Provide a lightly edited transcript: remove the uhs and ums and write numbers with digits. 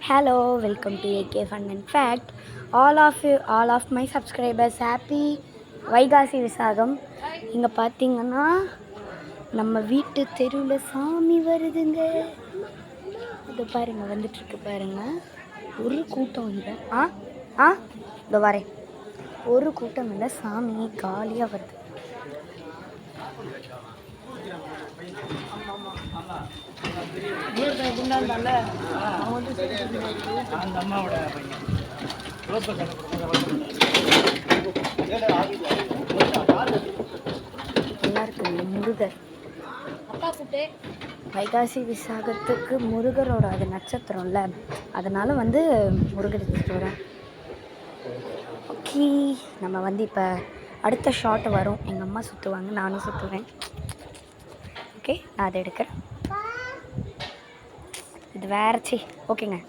Hello, welcome to AK Fun and Fact. All of my subscribers, happy Vaikasi Visakam. இங்கே பார்த்தீங்கன்னா நம்ம வீட்டு தெருவில் சாமி வருதுங்க. இது பாருங்க, வந்துட்டுருக்கு பாருங்க. ஒரு கூட்டம் இல்லை. இதோ வரேன். ஒரு கூட்டம் இல்லை, சாமி காலியாக வருது. முருகர் வைகாசி விசாகத்துக்கு முருகரோட அது நட்சத்திரம்ல, அதனால வந்து முருகர் எடுத்துகிட்டு வரேன். ஓகே, நம்ம வந்து இப்போ அடுத்த ஷாட் வரும். எங்கள் அம்மா சுற்றுவாங்க, நானும் சுற்றுவேன். ஓகே, நான் அதை எடுக்கிறேன். இது வேறச்சி. ஓகேங்க.